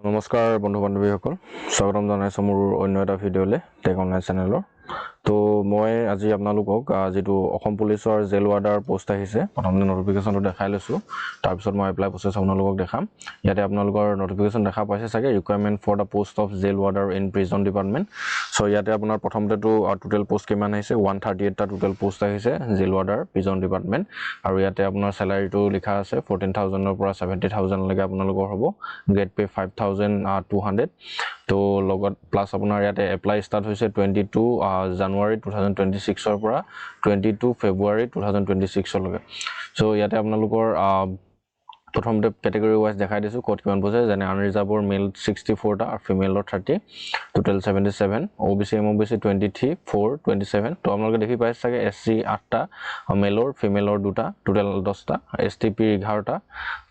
নমস্কাৰ বন্ধু বান্ধৱীসকল স্বাগতম জনাইছো মোৰ অন্য এটা ভিডিঅ'লে টেক অনলাইন চেনেলৰ তো মই আজি আপোনালোকক যেটো অসম পুলিচৰ জেল ৱাৰ্ডাৰ পোষ্ট আহিছে প্ৰথমতে নটিফিকেশনটো দেখাই লৈছো তাৰ পিছত মই এপ্লাই প্ৰসেছ আপোনালোকক দেখাম ইয়াতে আপোনালোকৰ নটিফিকেশন দেখা পাইছে চাগে requirement for the post of jail warder in prison department so ইয়াতে আপোনাৰ প্ৰথমতেটো টোটেল পোষ্ট কিমান আহিছে 138 টা টোটেল পোষ্ট আহিছে জেল ৱাৰ্ডাৰ প্ৰিজন ডিপাৰ্টমেন্ট আৰু ইয়াতে আপোনাৰ স্যালাৰিটো লিখা আছে 14000 ৰ পৰা 70000 লৈকে আপোনালোকৰ হ'ব গ্ৰেড পে 5200 তো লগত প্লাস আপোনাৰ ইয়াতে এপ্লাই ষ্টাৰ্ট হৈছে 22 জানুৱাৰী 2026 ৰ পৰা 22 ফেব্ৰুৱাৰী 2026 লৈকে সো ইয়াতে আপোনালোকৰ প্ৰথমতে ক্যাটেগৰি ওয়াইজ দেখাই দিছো কোড কিমান বজে যেনে আনৰিজাৰ্ভৰ মেল 64 টা আৰু ফিমেলৰ 30 টোটেল 77 ওবিসি এমওবিসি 23 4 27 তো আপোনালোকে দেখি পাইছে চাগে এসসি 8 টা মেলৰ ফিমেলৰ 2 টা টোটেল 10 টা এসটিপি 11 টা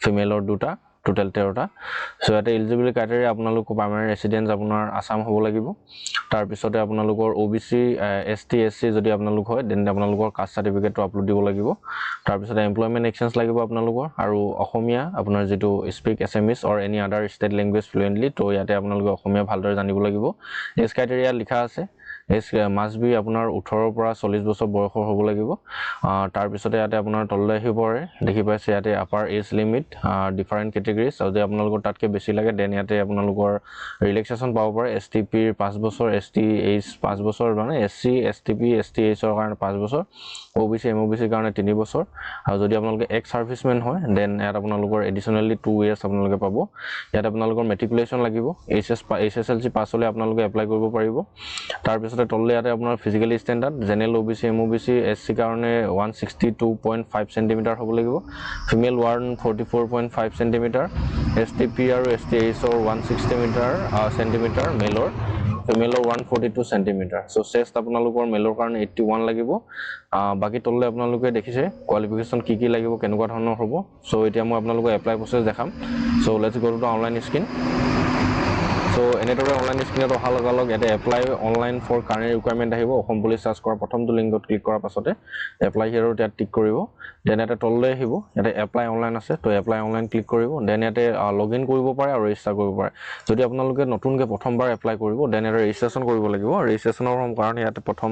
ফিমেলৰ 2 টা টোটেল 13 টা সো ইয়াতে এলিজিবিলিটি ক্ৰাইটেৰিয়া আপোনালোক পাৰ্মানেন্ট ৰেসিডেন্স আপোনাৰ আসাম হ'ব লাগিব তাৰ পিছতে আপোনালোকৰ ওবিসি এসটি এসসি যদি আপোনালোক হয় দেন আপোনালোকৰ কাষ্ট সাৰ্টিফিকেটটো আপলোড দিব লাগিব তাৰ পিছতে এমপ্লয়মেন্ট এক্সচেঞ্জ লাগিব আপোনালোকৰ আৰু অসমীয়া আপোনাৰ যেটো speak SMS or any other state language fluently তো ইয়াতে আপোনালোকে অসমীয়া ভালদৰে জানিব লাগিব এজ ক্ৰাইটেৰিয়া লিখা আছে এজ মাস্ট বি আপোনাৰ 18 পৰা 40 বছৰ বয়সৰ হ'ব লাগিব তাৰ পিছতে ইয়াতে আপোনাৰ তললৈ আহিব পাৰে দেখি পাইছে ইয়াতে আপাৰ এজ লিমিট ডিফাৰেন্ট ক্যাটেগৰিজ আৰু যে আপোনালোকৰ তাতকে বেছি লাগে দেন ইয়াতে আপোনালোকৰ ৰিলেক্সেশন পাব পাৰে এসটিপি 5 বছৰ এসটিএইচ 5 বছৰ মানে এসসি এসটিপি এসটিএইচ ৰ কাৰণে 5 বছৰ ওবিসি এমওবিসি কাৰণে 3 বছৰ আৰু যদি আপোনালোকে এক্স সাৰ্ভিসমেন হয় দেন ইয়াত আপোনালোকৰ এডিশনালি 2 ইয়াৰ্স আপোনালোকে পাব ইয়াত আপোনালোকৰ মেট্ৰিকুলেশন লাগিব এইচএসএলসি পাছ হলে আপোনালোকে এপ্লাই কৰিব পাৰিব তাৰ পিছতে তললে ইয়াতে আপোনাৰ physically standard general OBC MOBC SC কাৰণে 162.5 সেন্টিমিটাৰ হ'ব লাগিব ফিমেল 144.5 সেন্টিমিটাৰ এসটিপি আৰু এসটিএইচ ৰ 160 সেন্টিমিটাৰ মেলৰ ফিমেলৰ 142 সেন্টিমিটাৰ সো চেষ্ট আপোনালোকৰ মেলৰ কাৰণে 81 লাগিব বাকি তললে আপোনালোকে দেখিছে কোৱালিফিকেশন কি লাগিব কেনেকুৱা ধৰণৰ হ'ব সো এতিয়া মই আপোনালোকক এপ্লাই প্ৰসেছ দেখাম so let's go to the online screen so এনেদৰে অনলাইন স্ক্ৰীনত অহা লগালগ ইয়াতে apply online for current requirement আহিব অসম পুলিচ সাৰ্চ কৰা প্ৰথমটো লিংকত ক্লিক কৰাৰ পাছতে এপ্লাই হিয়াৰত ইয়াত টিক কৰিব দেন ইয়াতে তললৈ আহিব ইয়াতে এপ্লাই অনলাইন আছে তো এপ্লাই অনলাইন ক্লিক কৰিব দেন ইয়াতে লগইন কৰিব পাৰে আৰু ৰেজিষ্টাৰ কৰিব পাৰে যদি আপোনালোকে নতুনকৈ প্ৰথমবাৰ এপ্লাই কৰিব দেন ইয়াতে ৰেজিষ্ট্ৰেচন কৰিব লাগিব ৰেজিষ্ট্ৰেচনৰ কাৰণে ইয়াতে প্ৰথম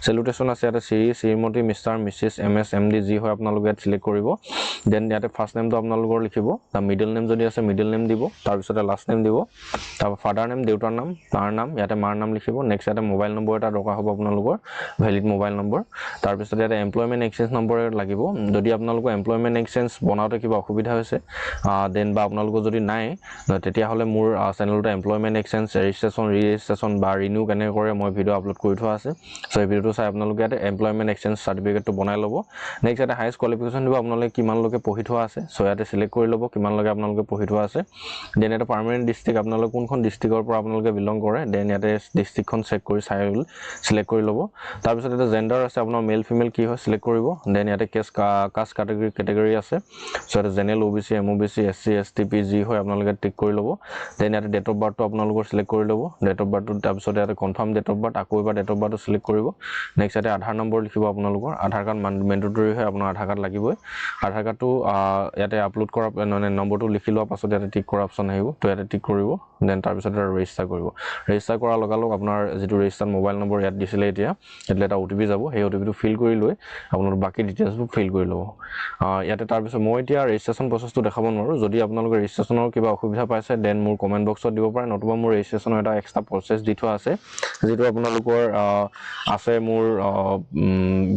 সেলুটেশন আছে ইয়াতে Shrimati mister missus MS MD জি হয় আপোনালোকে ইয়াত সিলেক্ট কৰিব দেন ইয়াতে ফাৰ্স্ট নেমটো আপোনালোকৰ লিখিব তাৰ মিডল নেম যদি আছে মিডল নেম দিব তাৰ পিছতে লাষ্ট নেম দিব তাৰ ফাদাৰ নেম দেউতাৰ নাম তাৰ নাম ইয়াতে মাৰ নাম লিখিব নেক্সট ইয়াতে মোবাইল নম্বৰ এটা দৰকাৰ হ'ব আপোনালোকৰ ভ্যালিড মোবাইল নম্বৰ তাৰ পিছতে ইয়াতে এমপ্লয়মেন্ট এক্সচেঞ্জ নম্বৰ লাগিব যদি আপোনালোকৰ এমপ্লয়মেন্ট এক্সচেঞ্জ বনাওতে কিবা অসুবিধা হৈছে দেন বা আপোনালোকৰ যদি নাই তেতিয়া হলে মোৰ চেনেলটো এমপ্লয়মেন্ট এক্সচেঞ্জ ৰেজিষ্ট্ৰেচন বা ৰিনিউ কেনে কৰে মই ভিডিও আপলোড কৰি থোৱা আছে সো এই ভিডিওটো চাই আপোনালোকে ইয়াতে এমপ্লয়মেন্ট এক্সচেঞ্জ সাৰ্টিফিকেটটো বনাই ল'ব নেক্সট ইয়াতে হাইয়েষ্ট কোৱালিফিকেশন দিব আপোনালোকে কিমান লৈকে পঢ়ি থোৱা আছে সো ইয়াতে সিলেক্ট কৰি ল'ব কিমান লৈকে আপোনালোকে পঢ়ি থোৱা আছে দেন এটা পাৰ্মানেন্ট ডিস্ট্ৰিক্ট আপোনালোকে কোনখন ডিস্ট্ৰিক্টৰ পৰা আপোনালোকে বিলং কৰে দেন ইয়াতে ডিস্ট্ৰিক্টখন চেক কৰি চাই সিলেক্ট কৰি ল'ব তাৰ পিছত এটা জেন্ডাৰ আছে আপোনাৰ মেল ফিমেল কি হয় সিলেক্ট কৰিব দেন ইয়াতে কাষ্ট ক্যাটেগৰি আছে সো এটা general OBC MOBC SC STP G হয় আপোনালোকে টিক কৰি ল'ব দেন ইয়াতে ডেট অফ বাৰ্থটো আপোনালোকৰ সিলেক্ট কৰি ল'ব ডেট অফ বাৰ্থটো তাৰ পিছত ইয়াতে কনফাৰ্ম ডেট অফ বাৰ্থ আকৌ এবাৰ ডেট অফ বাৰ্থটো সিলেক্ট কৰিব নেক্সট ইয়াতে আধাৰ নম্বৰ লিখিব আপোনালোকৰ আধাৰ কাৰ্ড মেন্ডেটৰি হয় আপোনাৰ আধাৰ কাৰ্ড লাগিবই আধাৰ কাৰ্ডটো ইয়াতে আপলোড কৰা মানে নম্বৰটো লিখি লোৱাৰ পাছত ইয়াতে টিক কৰা অপচন আহিব তো ইয়াতে টিক কৰিব দেন তাৰ পিছত ৰেজিষ্টাৰ কৰিব ৰেজিষ্টাৰ কৰাৰ লগালগ আপোনাৰ যেটো ৰেজিষ্টাৰ মোবাইল নম্বৰ ইয়াত দিছিলে এতিয়া এটা ওটিপি যাব সেই ওটিপিটো ফিল কৰি লৈ আপোনাৰ বাকি ডিটেইলছবোৰ ফিল কৰি ল'ব ইয়াতে তাৰ পিছত মই এতিয়া ৰেজিষ্ট্ৰেচন প্ৰসেছটো দেখাব নোৱাৰো যদি আপোনালোকে ৰেজিষ্ট্ৰেচনৰ কিবা অসুবিধা পাইছে দেন মোৰ কমেন্ট বক্সত দিব পাৰে নতুবা মোৰ ৰেজিষ্ট্ৰেচনৰ এটা এক্সট্ৰা প্ৰসেছ দি থোৱা আছে যেটো আপোনালোকৰ আছে মোৰ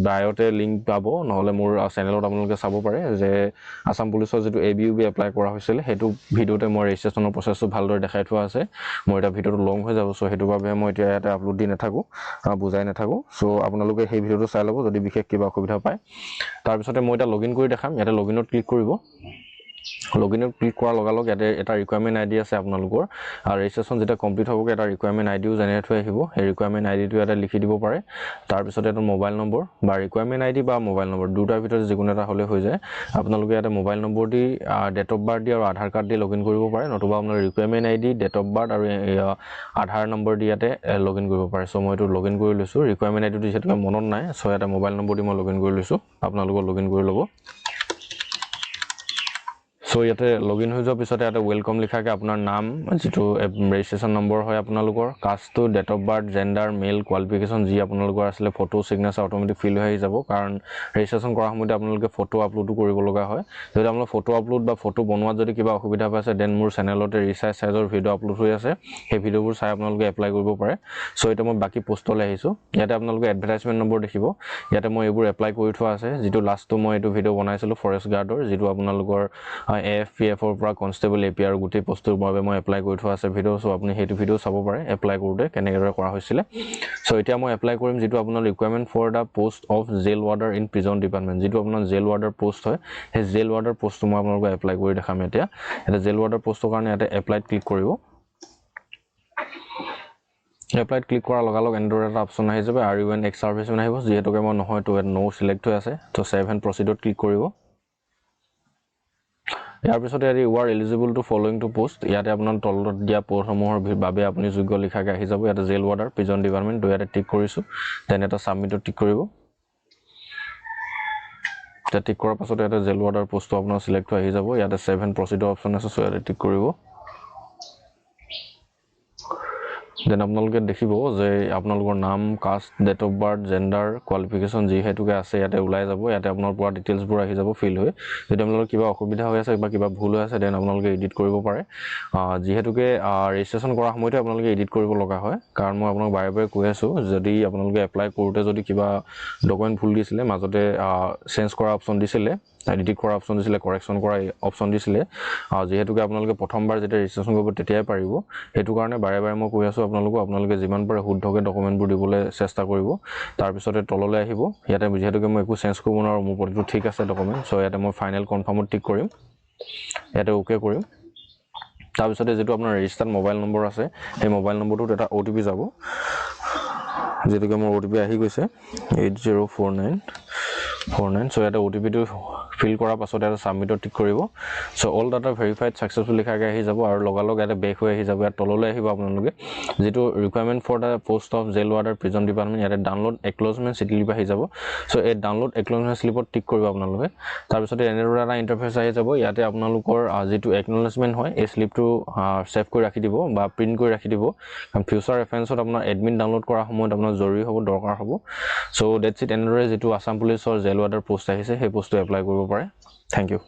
বায়োতে লিংক পাব নহলে মোৰ চেনেলত আপোনালোকে চাব পাৰে যে আসাম পুলিচৰ যেটো এবিইউবি এপ্লাই কৰা হৈছিল হেতু ভিডিওতে মই ৰেজিষ্ট্ৰেচনৰ প্ৰসেছটো ভালদৰে দেখাই থোৱা আছে মই এটা ভিডিওটো লং হৈ যাব সো হেতু বাবে মই এতিয়া ইয়াতে আপলোড দি নাথাকো বুজাই নাথাকো সো আপোনালোকে সেই ভিডিওটো চাই ল'ব যদি বিশেষ কিবা অসুবিধা পায় তাৰ পিছতে মই এটা লগইন কৰি দেখাম ইয়াতে লগইনত ক্লিক কৰিব লগইনত ক্লিক কৰাৰ লগালগ ইয়াতে এটা ৰিকুৱাৰমেন্ট আইডি আছে আপোনালোকৰ আৰু ৰেজিষ্ট্ৰেচন যেটা কমপ্লিট হ'ব এটা ৰিকুৱাৰমেন্ট আইডিও জেনেৰেট হৈ আহিব এই ৰিকুৱাৰমেন্ট আইডিটো ইয়াতে লিখি দিব পাৰে তাৰ পিছতে এটা মোবাইল নম্বৰ বা ৰিকুৱাৰমেন্ট আইডি বা মোবাইল নম্বৰ দুটাৰ ভিতৰত যিকোনো এটা হলে হৈ যায় আপোনালোকে ইয়াতে মোবাইল নম্বৰ দি ডেট অফ বাৰ্থ দি আৰু আধাৰ কাৰ্ড দি লগইন কৰিব পাৰে নতুবা আপোনাৰ requirement ID date of birth আৰু আধাৰ নম্বৰ দি ইয়াতে লগইন কৰিব পাৰে সো মই এটো লগইন কৰি লৈছো ৰিকুৱাৰমেন্ট আইডিটো যেটো মনত নাই সো ইয়াতে মোবাইল নম্বৰ দি মই লগইন কৰি লৈছো আপোনালোকে লগইন কৰি ল'ব সো ইয়াতে লগইন হৈ যোৱাৰ পিছতে ইয়াতে ওয়েলকাম লিখাকে আপোনাৰ নাম যেটো ৰেজিষ্ট্ৰেচন নম্বৰ হয় আপোনালোকৰ কাষ্টটো date of birth gender male qualification যি আপোনালোকৰ আসলে ফটো সিগনেচাৰ অটোমেটিক ফিল হৈ যাব কাৰণ ৰেজিষ্ট্ৰেচন কৰা সময়তে আপোনালোকে ফটো আপলোড কৰিব লগা হয় যদি আপোনালোক ফটো আপলোড বা ফটো বনোৱাত যদি কিবা অসুবিধা পাইছে দেন মোৰ চেনেলতে ৰিসাইজ সাইজৰ ভিডিও আপলোড হৈ আছে সেই ভিডিওবোৰ চাই আপোনালোকে এপ্লাই কৰিব পাৰে সো এটা মই বাকি পোষ্টলৈ আহিছো ইয়াতে আপোনালোকে এডভাৰটাইজমেন্ট নম্বৰ দেখিব ইয়াতে মই এইবোৰ এপ্লাই কৰি থোৱা আছে যেটো লাষ্টটো মই এইটো ভিডিও বনাইছিলো ফৰেষ্ট গাৰ্ডৰ যেটো আপোনালোকৰ AFPF ৰ পৰা কনস্টেবল APR গুটি পোষ্টৰ বাবে মই এপ্লাই কৰি থোৱা আছে ভিডিও সো আপুনি হেতু ভিডিও চাব পাৰে এপ্লাই কৰোতে কেনেকৈ কৰা হৈছিল সো এতিয়া মই এপ্লাই কৰিম যেটো আপোনাৰ requirement for the post of jail warder in prison department যেটো আপোনাৰ জেল ওয়াৰ্ডাৰ পোষ্ট হয় সেই জেল ওয়াৰ্ডাৰ পোষ্টটো মই আপোনালোকক এপ্লাই কৰি দেখাম এতিয়া এটা জেল ওয়াৰ্ডাৰ পোষ্টৰ কাৰণে এটা এপ্লাইত ক্লিক কৰিব এপ্লাইত ক্লিক কৰাৰ লগে লগে এন্ডৰ এটা অপচন আহি যাব আৰ ইউ এন এক্স সাৰ্ভিসমেন আহিব যেহেতুকে মই নহয় তো নো সিলেক্ট হৈ আছে তো সেভ এন্ড প্ৰসিডত ক্লিক কৰিব ইয়াৰ পিছতে এৰি you are eligible to following two post ইয়াতে আপোনাৰ তলত দিয়া পোষ্টসমূহৰ বাবে আপুনি যোগ্য লিখাকে আহি যাব ইয়াতে জেল ওয়াৰ্ডাৰ প্ৰিজন ডিপাৰ্টমেন্ট ইয়াতে টিক কৰিছো দেন এটা সাবমিটত টিক কৰিব টিক কৰাৰ পাছতে এটা জেল ওয়াৰ্ডাৰ পোষ্টটো আপোনাৰ সিলেক্ট হৈ আহি যাব ইয়াতে সেভ এন্ড প্ৰসিডৰ অপচন আছে সো ইয়াতে টিক কৰিব দেন আপোনালোকে দেখিব যে আপোনালোকৰ নাম caste date of birth gender qualification যি হেতুকে আছে ইয়াতে ওলাই যাব ইয়াতে আপোনাৰ পুৰা ডিটেইলছ বোৰ আহি যাব ফিল হৈ যদি আপোনালোকৰ কিবা অসুবিধা হৈ আছে বা কিবা ভুল হৈ আছে দেন আপোনালোকে এডিট কৰিব পাৰে যি হেতুকে ৰেজিষ্ট্ৰেচন কৰা সময়তে আপোনালোকে এডিট কৰিব লগা হয় কাৰণ মই আপোনাক বাৰে বাৰে কৈ আছো যদি আপোনালোকে এপ্লাই কৰোতে যদি কিবা ডকুমেন্ট ভুল দিছিলে মাজতে চেঞ্জ কৰা অপচন দিছিলে এডিট কৰা অপচন দিছিলে কাৰেকচন কৰা অপচন দিছিলে যেহেতুকে আপোনালোকে প্ৰথমবাৰ যেতিয়া ৰেজিষ্ট্ৰেচন কৰিব তেতিয়াই পাৰিব হেতু কাৰণে বাৰে বাৰে মই কৈ আছো আপোনালোকে যিমান পাৰে শুদ্ধকে ডকুমেন্টবোৰ দিবলৈ চেষ্টা কৰিব তাৰ পিছতে তললৈ আহিব ইয়াতে যেহেতুকে মই একো চেঞ্জ কৰিব নোৱাৰো মোৰ প্ৰতিটো ঠিক আছে ডকুমেন্ট সো ইয়াতে মই ফাইনেল কনফাৰ্মত টিক কৰিম ইয়াতে ওকে কৰিম তাৰ পিছতে যেটো আপোনাৰ ৰেজিষ্টাৰ্ড মোবাইল নম্বৰ আছে এই মোবাইল নম্বৰটোত এটা OTP যাব যেটোকে মোৰ OTP আহি গৈছে 8049 সো ইয়াতে OTP টো ফিল কৰাৰ পাছতে এটা সাবমিটত টিক কৰিব so all data verified successful লিখাকে আহি যাব আৰু লগালগ এটা বেক হৈ আহি যাব ইয়াত তললৈ আহিব আপোনালোকে যেটো requirement for the post of jail warder prison department ইয়াতে ডাউনলোড একনলেজমেন্ট স্লিপ আহি যাব সো এই ডাউনলোড একনলেজমেন্ট স্লিপত টিক কৰিব আপোনালোকে তাৰ পিছতে এনেদৰে এটা ইন্টাৰফেস আহি যাব ইয়াতে আপোনালোকৰ যেটো একনলেজমেন্ট হয় এই স্লিপটো সেভ কৰি ৰাখি দিব বা প্ৰিন্ট কৰি ৰাখি দিব কাৰণ ফিউচাৰ ৰেফাৰেন্সত আপোনাৰ এডমিন ডাউনলোড কৰা সময়ত আপোনাৰ জৰুৰী হ'ব দৰকাৰ হ'ব সো দ্যাটস ইট এনেদৰে যেটো আসাম পুলিচৰ জেল ওয়াৰ্ডাৰ পোষ্ট আহিছে সেই পোষ্টটো এপ্লাই কৰিব পাৰে থ্যাংক ইউ